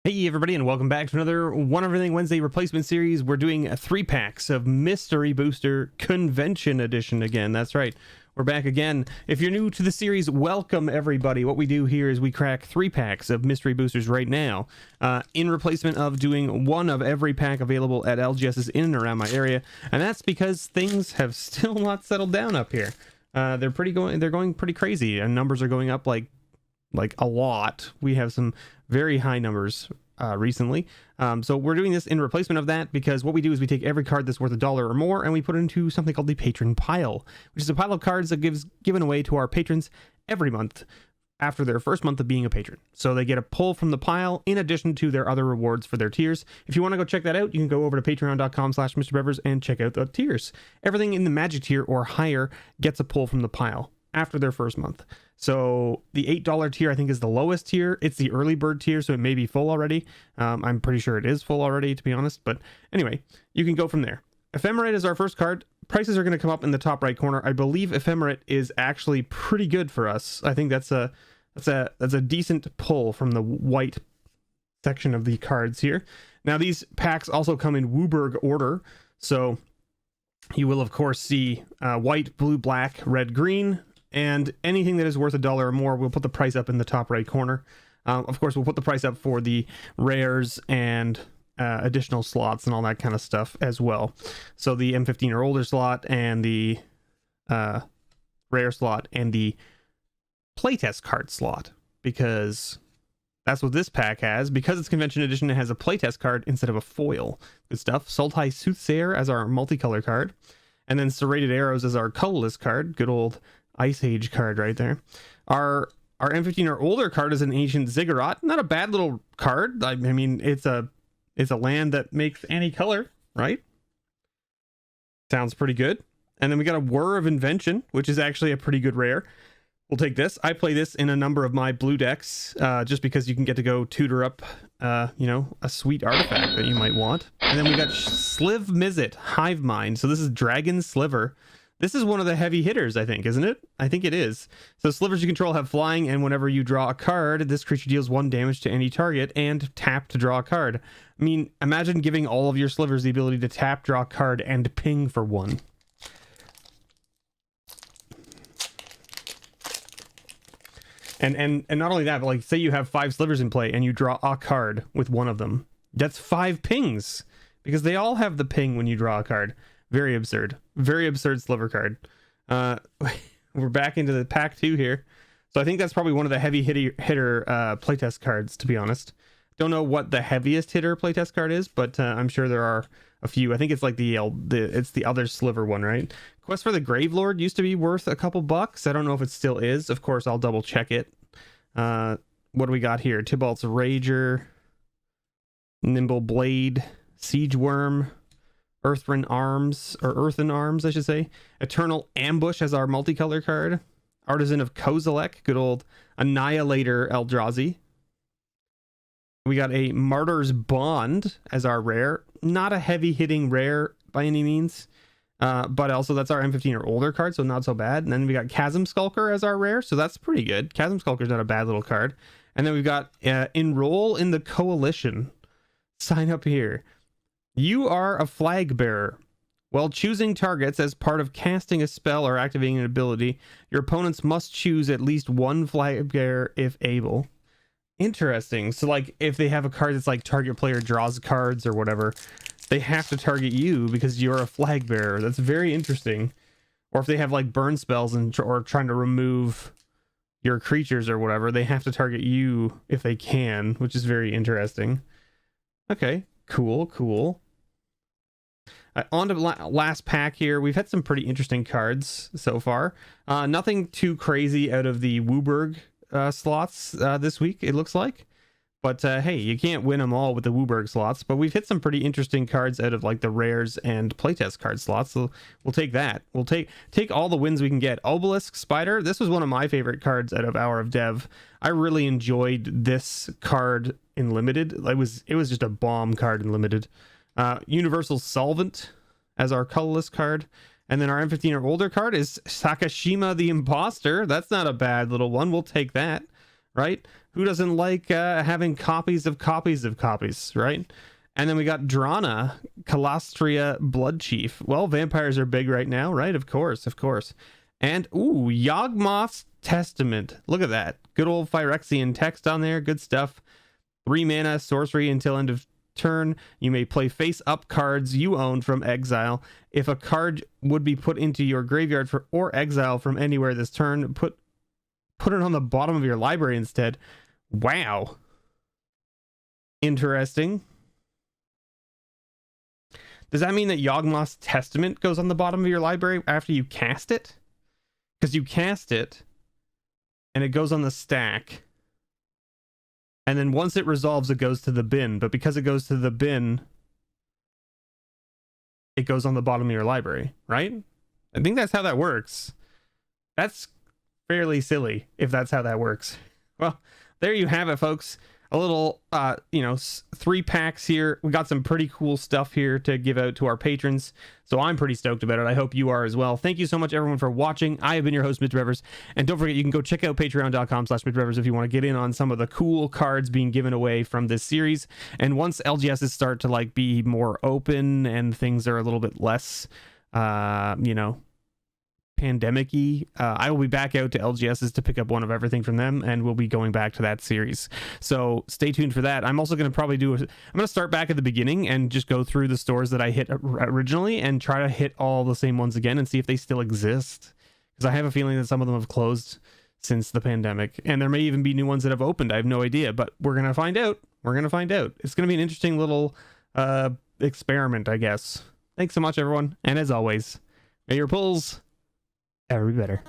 Hey everybody, and welcome back to another One Everything Wednesday replacement series. We're doing 3 packs of Mystery Booster Convention Edition again. That's right, we're back again. If you're new to the series, welcome everybody. What we do here is we crack 3 packs of Mystery Boosters right now, in replacement of doing one of every pack available at LGS's in and around my area, and that's because things have still not settled down up here. They're going pretty crazy, and numbers are going up like a lot. We have some very high numbers recently, so we're doing this in replacement of that, because what we do is we take every card that's worth $1 or more and we put it into something called the Patron Pile, which is a pile of cards that given away to our patrons every month after their first month of being a patron. So they get a pull from the pile in addition to their other rewards for their tiers. If you want to go check that out, you can go over to patreon.com/MrBevers and check out the tiers. Everything in the magic tier or higher gets a pull from the pile after their first month. So the $8 tier, I think, is the lowest tier. It's the early bird tier, so it may be full already. I'm pretty sure it is full already, to be honest. But anyway, you can go from there. Ephemerate is our first card. Prices are going to come up in the top right corner. I believe Ephemerate is actually pretty good for us. I think that's a decent pull from the white section of the cards here. Now these packs also come in Wooburg order, so you will of course see white, blue, black, red, green. And anything that is worth $1 or more, we'll put the price up in the top right corner. Of course, we'll put the price up for the rares and additional slots and all that kind of stuff as well. So the M15 or older slot and the rare slot and the playtest card slot, because that's what this pack has. Because it's convention edition, it has a playtest card instead of a foil. Good stuff. Sultai Soothsayer as our multicolor card, and then Serrated Arrows as our colorless card. Good old Ice Age card right there. Our M15 or older card is an Ancient Ziggurat. Not a bad little card. I mean, it's a land that makes any color, right? Sounds pretty good. And then we got a Whir of Invention, which is actually a pretty good rare. We'll take this. I play this in a number of my blue decks, just because you can get to go tutor up, a sweet artifact that you might want. And then we got Sliv Mizzet, Hive Mind. So this is Dragon Sliver. This is one of the heavy hitters, I think, isn't it? I think it is. So slivers you control have flying, and whenever you draw a card, this creature deals 1 damage to any target and tap to draw a card. I mean, imagine giving all of your slivers the ability to tap, draw a card, and ping for 1. And not only that, but like, say you have 5 slivers in play and you draw a card with one of them. That's 5 pings, because they all have the ping when you draw a card. Very absurd. Very absurd sliver card. We're back into the pack 2 here. So I think that's probably one of the heavy hitter playtest cards, to be honest. Don't know what the heaviest hitter playtest card is, but I'm sure there are a few. I think it's like it's the other sliver one, right? Quest for the Gravelord used to be worth a couple bucks. I don't know if it still is. Of course, I'll double check it. What do we got here? Tybalt's Rager, Nimble Blade, Siege Worm, Earthen Arms, I should say. Eternal Ambush as our multicolor card. Artisan of Kozilek, good old Annihilator Eldrazi. We got a Martyr's Bond as our rare. Not a heavy hitting rare by any means, but also that's our M15 or older card, so not so bad. And then we got Chasm Skulker as our rare, so that's pretty good. Chasm Skulker's not a bad little card. And then we've got Enroll in the Coalition. Sign up here. You are a flag bearer. While choosing targets as part of casting a spell or activating an ability, your opponents must choose at least 1 flag bearer if able. Interesting. So like, if they have a card that's like target player draws cards or whatever, they have to target you because you're a flag bearer. That's very interesting. Or if they have like burn spells or trying to remove your creatures or whatever, they have to target you if they can, which is very interesting. Okay, cool. On to last pack here. We've had some pretty interesting cards so far. Nothing too crazy out of the Wooburg slots this week, it looks like. But hey, you can't win them all with the Wooburg slots. But we've hit some pretty interesting cards out of like the rares and playtest card slots. So we'll take that. We'll take all the wins we can get. Obelisk Spider. This was one of my favorite cards out of Hour of Dev. I really enjoyed this card in Limited. It was just a bomb card in Limited. Universal Solvent as our colorless card, and then our M15 or older card is Sakashima the Imposter. That's not a bad little one. We'll take that. right? Who doesn't like having copies of copies of copies, right? And then we got Drana, Calastria Blood Chief. Well, vampires are big right now, right? Of course, of course. And, ooh, Yawgmoth's Testament. Look at that. Good old Phyrexian text on there. Good stuff. 3 mana, sorcery until end of turn. You may play face-up cards you own from exile. If a card would be put into your graveyard or exile from anywhere this turn, put it on the bottom of your library instead. Wow. Interesting. Does that mean that Yawgmoth's Testament goes on the bottom of your library after you cast it? Because you cast it, and it goes on the stack. And then once it resolves, it goes to the bin. But because it goes to the bin, it goes on the bottom of your library, right? I think that's how that works. That's fairly silly if that's how that works. Well, there you have it, folks. A little, 3 packs here. We got some pretty cool stuff here to give out to our patrons. So I'm pretty stoked about it. I hope you are as well. Thank you so much, everyone, for watching. I have been your host, MrBevers. And don't forget, you can go check out patreon.com/MrBevers if you want to get in on some of the cool cards being given away from this series. And once LGSs start to be more open and things are a little bit less, pandemic-y, I will be back out to LGSs to pick up one of everything from them, and we'll be going back to that series. So stay tuned for that. I'm also going to probably I'm going to start back at the beginning and just go through the stores that I hit originally and try to hit all the same ones again and see if they still exist, because I have a feeling that some of them have closed since the pandemic, and there may even be new ones that have opened. I have no idea, but we're going to find out. It's going to be an interesting little experiment, I guess. Thanks so much, everyone, and as always, may your pulls ever be better.